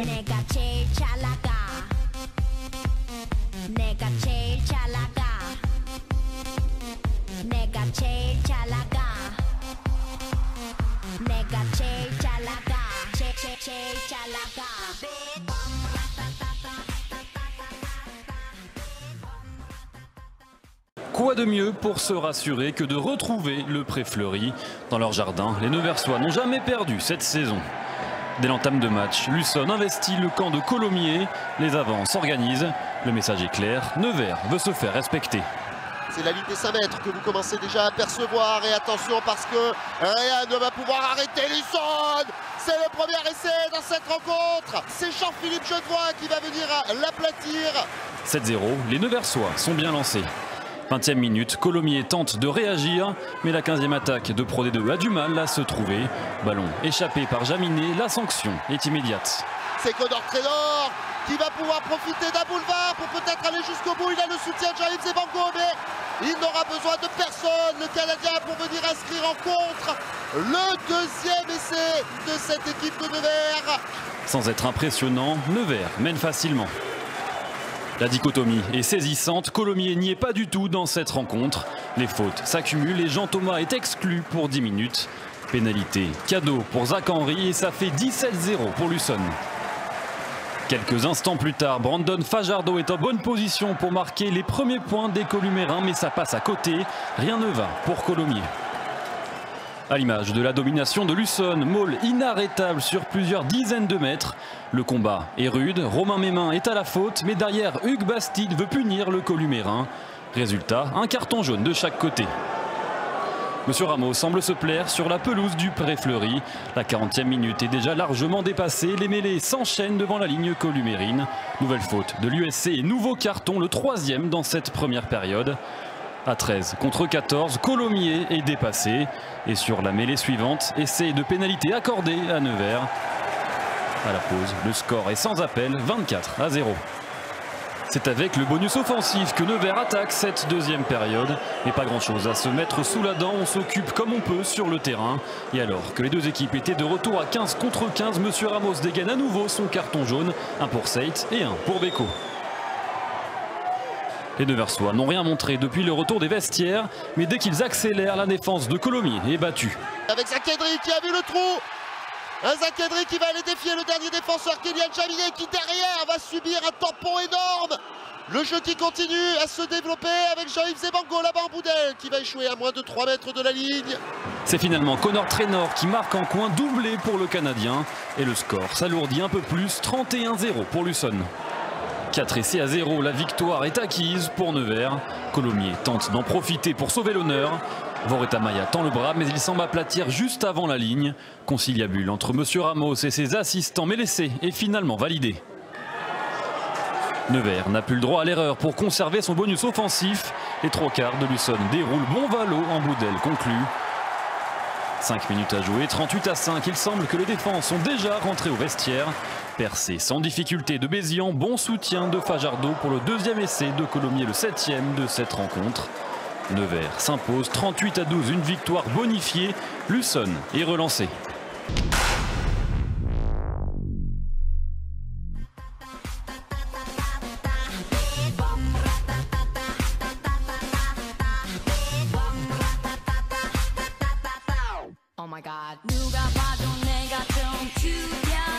내가 제일 잘 나가. 내가 제일 잘 나가. 내가 제일 잘 나가. 내가 제일 잘 나가. 제일 잘 나가. Quoi de mieux pour se rassurer que de retrouver le pré fleuri dans leur jardin? Les Neversois n'ont jamais perdu cette saison. Dès l'entame de match, Luçon investit le camp de Colomiers. Les avants s'organisent. Le message est clair, Nevers veut se faire respecter. C'est la ligne des 5 mètres que vous commencez déjà à percevoir. Et attention parce que rien ne va pouvoir arrêter Luçon. C'est le premier essai dans cette rencontre. C'est Jean-Philippe Genevois qui va venir l'aplatir. 7-0, les Neversois sont bien lancés. 20e minute, Colomiers tente de réagir, mais la 15e attaque de Pro D2 a du mal à se trouver. Ballon échappé par Jaminet, la sanction est immédiate. C'est Connor Traynor qui va pouvoir profiter d'un boulevard pour peut-être aller jusqu'au bout. Il a le soutien de Jean-Yves Zebango, mais il n'aura besoin de personne, le Canadien, pour venir inscrire en contre le deuxième essai de cette équipe de Nevers. Sans être impressionnant, Nevers mène facilement. La dichotomie est saisissante, Colomiers n'y est pas du tout dans cette rencontre. Les fautes s'accumulent et Jean-Thomas est exclu pour 10 minutes. Pénalité cadeau pour Zach Henry et ça fait 17-0 pour Luçon. Quelques instants plus tard, Brandon Fajardo est en bonne position pour marquer les premiers points des Columérins, mais ça passe à côté. Rien ne va pour Colomiers. À l'image de la domination de Luçon, Maul inarrêtable sur plusieurs dizaines de mètres. Le combat est rude, Romain Mémin est à la faute, mais derrière, Hugues Bastide veut punir le Columérin. Résultat, un carton jaune de chaque côté. Monsieur Ramos semble se plaire sur la pelouse du Pré Fleuri. La 40e minute est déjà largement dépassée. Les mêlées s'enchaînent devant la ligne columérine. Nouvelle faute de l'USC et nouveau carton, le 3e dans cette première période. À 13 contre 14, Colomiers est dépassé. Et sur la mêlée suivante, essai de pénalité accordé à Nevers. À la pause, le score est sans appel, 24-0. C'est avec le bonus offensif que Nevers attaque cette deuxième période. Mais pas grand chose à se mettre sous la dent, on s'occupe comme on peut sur le terrain. Et alors que les deux équipes étaient de retour à 15 contre 15, Monsieur Ramos dégaine à nouveau son carton jaune. Un pour Seit et un pour Beko. Les Neversois n'ont rien montré depuis le retour des vestiaires, mais dès qu'ils accélèrent, la défense de Colomiers est battue. Avec Zach Henry qui a vu le trou. Un Zach Henry qui va aller défier le dernier défenseur, Kylian Jaminet, qui derrière va subir un tampon énorme. Le jeu qui continue à se développer avec Jean-Yves Zebango là-bas en Boudel qui va échouer à moins de 3 mètres de la ligne. C'est finalement Connor Traynor qui marque en coin, doublé pour le Canadien. Et le score s'alourdit un peu plus, 31-0 pour Luçon. 4 essais à 0, la victoire est acquise pour Nevers. Colomiers tente d'en profiter pour sauver l'honneur. Voretamaya tend le bras, mais il semble aplatir juste avant la ligne. Conciliabule entre Monsieur Ramos et ses assistants, mais l'essai est finalement validé. Nevers n'a plus le droit à l'erreur pour conserver son bonus offensif. Les 3/4 de Luçon déroulent bon valo en Boudel conclut. 5 minutes à jouer, 38-5. Il semble que les défenses sont déjà rentrées au vestiaire. Percé sans difficulté de Bézian, bon soutien de Fajardo pour le deuxième essai de Colomiers, le 7e de cette rencontre. Nevers s'impose 38-12, une victoire bonifiée. Luçon est relancé. Oh my God. 누가 봐도 내가 좀 죽여.